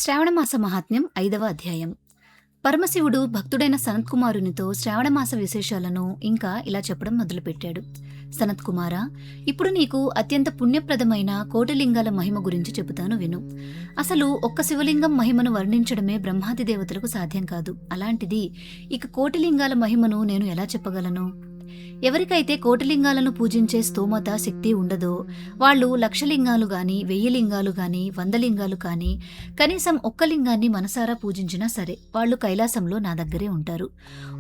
శ్రావణమాస మహాత్మ్యం 5వ అధ్యాయం. పరమశివుడు భక్తుడైన సనత్కుమారునితో శ్రావణమాస విశేషాలను ఇంకా ఇలా చెప్పడం మొదలుపెట్టాడు. సనత్కుమారా, ఇప్పుడు నీకు అత్యంత పుణ్యప్రదమైన కోటిలింగాల మహిమ గురించి చెబుతాను విను. అసలు ఒక్క శివలింగం మహిమను వర్ణించడమే బ్రహ్మాది దేవతలకు సాధ్యం కాదు. అలాంటిది ఇక కోటిలింగాల మహిమను నేను ఎలా చెప్పగలను? ఎవరికైతే కోటిలింగాలను పూజించే స్తోమత శక్తి ఉండదో వాళ్ళు లక్షలింగాలు గాని 1000 లింగాలు గాని 100 లింగాలు కాని కనీసం ఒక్క లింగాన్ని మనసారా పూజించినా సరే వాళ్ళు కైలాసంలో నా దగ్గరే ఉంటారు.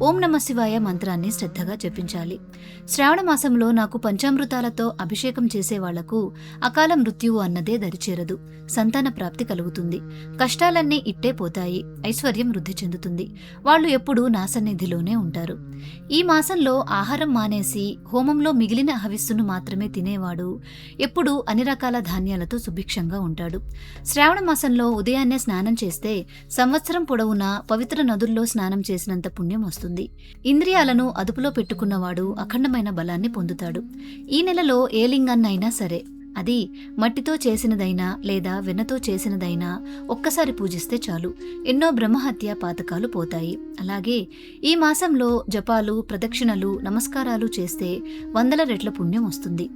ఓం నమ శివాయ మంత్రాన్ని శ్రద్ధగా జపించాలి. శ్రావణ మాసంలో నాకు పంచామృతాలతో అభిషేకం చేసే వాళ్లకు అకాల మృత్యువు అన్నదే దరిచేరదు. సంతాన ప్రాప్తి కలుగుతుంది. కష్టాలన్నీ ఇట్టే పోతాయి. ఐశ్వర్యం వృద్ధి చెందుతుంది. వాళ్ళు ఎప్పుడూ నా సన్నిధిలోనే ఉంటారు. ఈ మాసంలో ఆహారం మానేసి హోమంలో మిగిలిన హవిస్సును మాత్రమే తినేవాడు ఎప్పుడూ అన్ని రకాల ధాన్యాలతో సుభిక్షంగా ఉంటాడు. శ్రావణ మాసంలో ఉదయాన్నే స్నానం చేస్తే సంవత్సరం పొడవునా పవిత్ర నదుల్లో స్నానం చేసినంత పుణ్యం వస్తుంది. ఇంద్రియాలను అదుపులో పెట్టుకున్నవాడు అఖండమైన బలాన్ని పొందుతాడు. ఈ నెలలో ఏ లింగాన్నైనా సరే, అది మట్టితో చేసినదైనా లేదా వెన్నతో చేసినదైనా ఒక్కసారి పూజిస్తే చాలు ఎన్నో బ్రహ్మహత్య పాతకాలు పోతాయి. అలాగే ఈ మాసంలో జపాలు, ప్రదక్షిణలు, నమస్కారాలు చేస్తే 100 రెట్ల పుణ్యం వస్తుంది.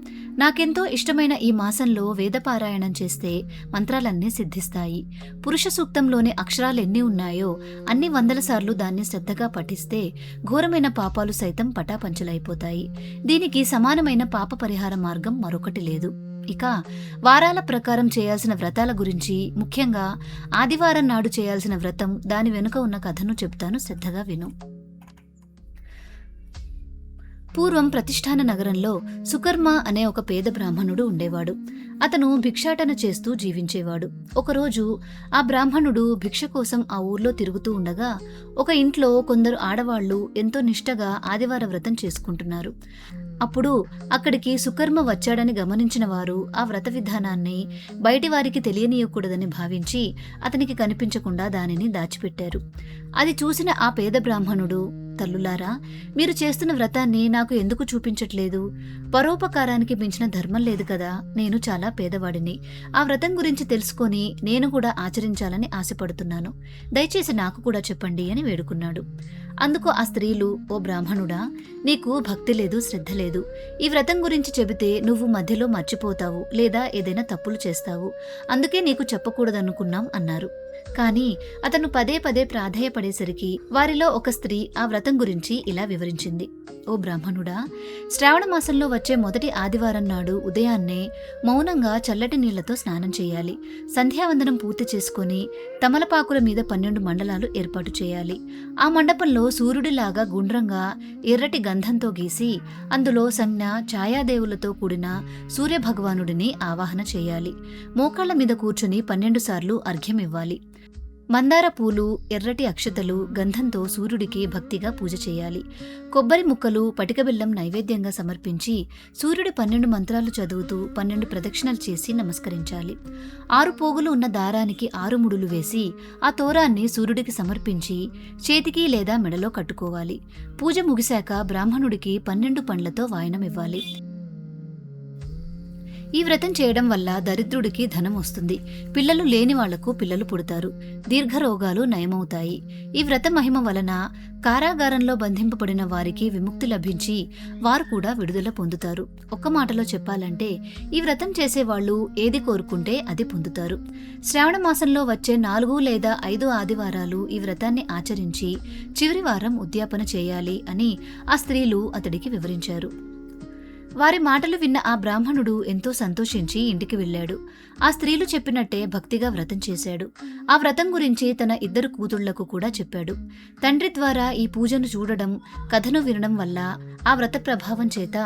నాకెంతో ఇష్టమైన ఈ మాసంలో వేదపారాయణం చేస్తే మంత్రాలన్నీ సిద్ధిస్తాయి. పురుష సూక్తంలోని అక్షరాలెన్ని ఉన్నాయో అన్ని 100 సార్లు దాన్ని శ్రద్ధగా పఠిస్తే ఘోరమైన పాపాలు సైతం పటాపంచలైపోతాయి. దీనికి సమానమైన పాప పరిహార మార్గం మరొకటి లేదు. ఇక వారాల ప్రకారం చేయాల్సిన వ్రతాల గురించి, ముఖ్యంగా ఆదివారం నాడు చేయాల్సిన వ్రతం, దాని వెనుక ఉన్న కథను చెబుతాను, శ్రద్ధగా విను. పూర్వం ప్రతిష్టాన నగరంలో సుకర్మ అనే ఒక పేద బ్రాహ్మణుడు ఉండేవాడు. అతను భిక్షాటన చేస్తూ జీవించేవాడు. ఒకరోజు ఆ బ్రాహ్మణుడు భిక్ష కోసం ఆ ఊర్లో తిరుగుతూ ఉండగా ఒక ఇంట్లో కొందరు ఆడవాళ్లు ఎంతో నిష్టగా ఆదివార వ్రతం చేసుకుంటున్నారు. అప్పుడు అక్కడికి సుకర్మ వచ్చాడని గమనించిన వారు ఆ వ్రత విధానాన్ని బయటి వారికి తెలియనీయకూడదని భావించి అతనికి కనిపించకుండా దానిని దాచిపెట్టారు. అది చూసిన ఆ పేద బ్రాహ్మణుడు, తల్లులారా, మీరు చేస్తున్న వ్రతాన్ని నాకు ఎందుకు చూపించట్లేదు? పరోపకారానికి మించిన ధర్మం లేదు కదా. నేను చాలా పేదవాడిని. ఆ వ్రతం గురించి తెలుసుకొని నేను కూడా ఆచరించాలని ఆశపడుతున్నాను. దయచేసి నాకు కూడా చెప్పండి అని వేడుకున్నాడు. అందుకు ఆ స్త్రీలు, ఓ బ్రాహ్మణుడా, నీకు భక్తి లేదు, శ్రద్ధ లేదు. ఈ వ్రతం గురించి చెబితే నువ్వు మధ్యలో మర్చిపోతావు లేదా ఏదైనా తప్పులు చేస్తావు. అందుకే నీకు చెప్పకూడదనుకున్నాం అన్నారు. కానీ అతను పదే పదే ప్రాధేయపడేసరికి వారిలో ఒక స్త్రీ ఆ వ్రతం గురించి ఇలా వివరించింది. ఓ బ్రాహ్మణుడా, శ్రావణ మాసంలో వచ్చే మొదటి ఆదివారం నాడు ఉదయాన్నే మౌనంగా చల్లటి నీళ్లతో స్నానం చేయాలి. సంధ్యావందనం పూర్తి చేసుకుని తమలపాకుల మీద 12 మండలాలు ఏర్పాటు చేయాలి. ఆ మండపంలో సూర్యుడిలాగా గుండ్రంగా ఎర్రటి గంధంతో గీసి అందులో సంజ్ఞ ఛాయాదేవులతో కూడిన సూర్యభగవానుడిని ఆవాహన చేయాలి. మోకాళ్ల మీద కూర్చుని 12 సార్లు అర్ఘ్యమివ్వాలి. మందార పూలు, ఎర్రటి అక్షతలు, గంధంతో సూర్యుడికి భక్తిగా పూజ చేయాలి. కొబ్బరి ముక్కలు, పటిక బెల్లం నైవేద్యంగా సమర్పించి సూర్యుడి 12 మంత్రాలు చదువుతూ 12 ప్రదక్షిణలు చేసి నమస్కరించాలి. 6 పోగులు ఉన్న దారానికి 6 ముడులు వేసి ఆ తోరాన్ని సూర్యుడికి సమర్పించి చేతికి లేదా మెడలో కట్టుకోవాలి. పూజ ముగిశాక బ్రాహ్మణుడికి 12 పండ్లతో వాయనం ఇవ్వాలి. ఈ వ్రతం చేయడం వల్ల దరిద్రుడికి ధనం వస్తుంది. పిల్లలు లేని వాళ్లకు పిల్లలు పుడతారు. దీర్ఘరోగాలు నయమవుతాయి. ఈ వ్రత మహిమ వలన కారాగారంలో బంధింపబడిన వారికి విముక్తి లభించి వారు కూడా విడుదల పొందుతారు. ఒక్క మాటలో చెప్పాలంటే ఈ వ్రతం చేసేవాళ్లు ఏది కోరుకుంటే అది పొందుతారు. శ్రావణ మాసంలో వచ్చే 4 లేదా 5 ఆదివారాలు ఈ వ్రతాన్ని ఆచరించి చివరి వారం ఉద్యాపన చేయాలి అని ఆ స్త్రీలు అతడికి వివరించారు. వారి మాటలు విన్న ఆ బ్రాహ్మణుడు ఎంతో సంతోషించి ఇంటికి వెళ్ళాడు. ఆ స్త్రీలు చెప్పినట్టే భక్తిగా వ్రతం చేశాడు. ఆ వ్రతం గురించి తన 2 కూతుళ్లకు కూడా చెప్పాడు. తండ్రి ద్వారా ఈ పూజను చూడడం, కథను వినడం వల్ల ఆ వ్రత ప్రభావం చేత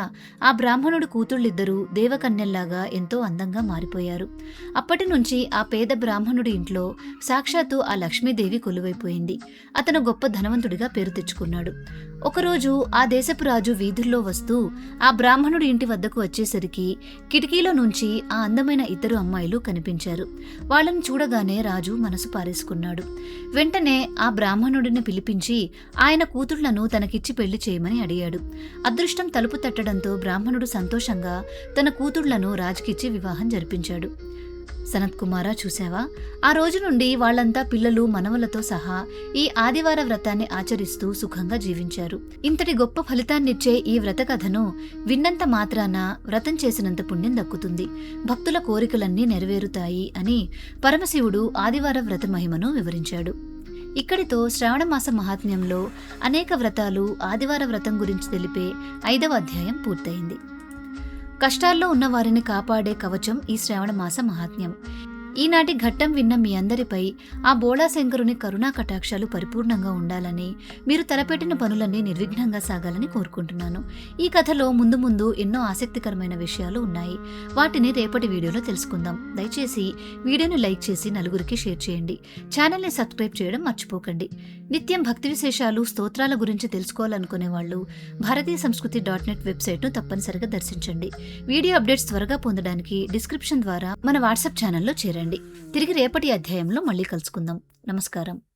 ఆ బ్రాహ్మణుడు కూతుళ్ళిద్దరూ దేవకన్యల్లాగా ఎంతో అందంగా మారిపోయారు. అప్పటి నుంచి ఆ పేద బ్రాహ్మణుడి ఇంట్లో సాక్షాత్తు ఆ లక్ష్మీదేవి కొలువైపోయింది. అతను గొప్ప ధనవంతుడిగా పేరు తెచ్చుకున్నాడు. ఒకరోజు ఆ దేశపు రాజు వీధుల్లో వస్తూ ఆ బ్రాహ్మణుడి ఇంటి వద్దకు వచ్చేసరికి కిటికీలో నుంచి ఆ అందమైన 2 అమ్మాయిలు కనిపించారు. వాళ్ళని చూడగానే రాజు మనసు పారేసుకున్నాడు. వెంటనే ఆ బ్రాహ్మణుడిని పిలిపించి ఆయన కూతుళ్లను తనకిచ్చి పెళ్లి చేయమని అడిగాడు. అదృష్టం తలుపు తట్టడంతో బ్రాహ్మణుడు సంతోషంగా తన కూతుళ్లను రాజుకిచ్చి వివాహం జరిపించాడు. సనత్ కుమారా, చూశావా, ఆ రోజు నుండి వాళ్ళంతా పిల్లలు మనవలతో సహా ఈ ఆదివార వ్రతాన్ని ఆచరిస్తూ సుఖంగా జీవించారు. ఇంతటి గొప్ప ఫలితాన్నిచ్చే ఈ వ్రత కథను విన్నంత మాత్రాన వ్రతం చేసినంత పుణ్యం దక్కుతుంది, భక్తుల కోరికలన్నీ నెరవేరుతాయి అని పరమశివుడు ఆదివార వ్రత మహిమను వివరించాడు. ఇక్కడితో శ్రావణమాస మహాత్మ్యంలో అనేక వ్రతాలు, ఆదివార వ్రతం గురించి తెలిపే 5వ అధ్యాయం పూర్తయింది. కష్టాల్లో ఉన్న వారిని కాపాడే కవచం ఈ శ్రావణమాస మహాత్మ్యం. ఈనాటి ఘట్టం విన్న మీ అందరిపై ఆ బోళాశంకరుని కరుణా కటాక్షాలు పరిపూర్ణంగా ఉండాలని, మీరు తలపెట్టిన పనులన్నీ నిర్విఘ్నంగా సాగాలని కోరుకుంటున్నాను. ఈ కథలో ముందు ముందు ఎన్నో ఆసక్తికరమైన విషయాలు ఉన్నాయి. వాటిని రేపటి వీడియోలో తెలుసుకుందాం. దయచేసి వీడియోను లైక్ చేసి నలుగురికి షేర్ చేయండి. ఛానల్ని సబ్స్క్రైబ్ చేయడం మర్చిపోకండి. నిత్యం భక్తి విశేషాలు, స్తోత్రాల గురించి తెలుసుకోవాలనుకునే వాళ్ళు bharateessamskruti.net వెబ్సైట్ను తప్పనిసరిగా దర్శించండి. వీడియో అప్డేట్స్ త్వరగా పొందడానికి డిస్క్రిప్షన్ ద్వారా మన వాట్సాప్ ఛానల్లో చేరండి. తిరిగి రేపటి అధ్యాయంలో మళ్ళీ కలుసుకుందాం. నమస్కారం.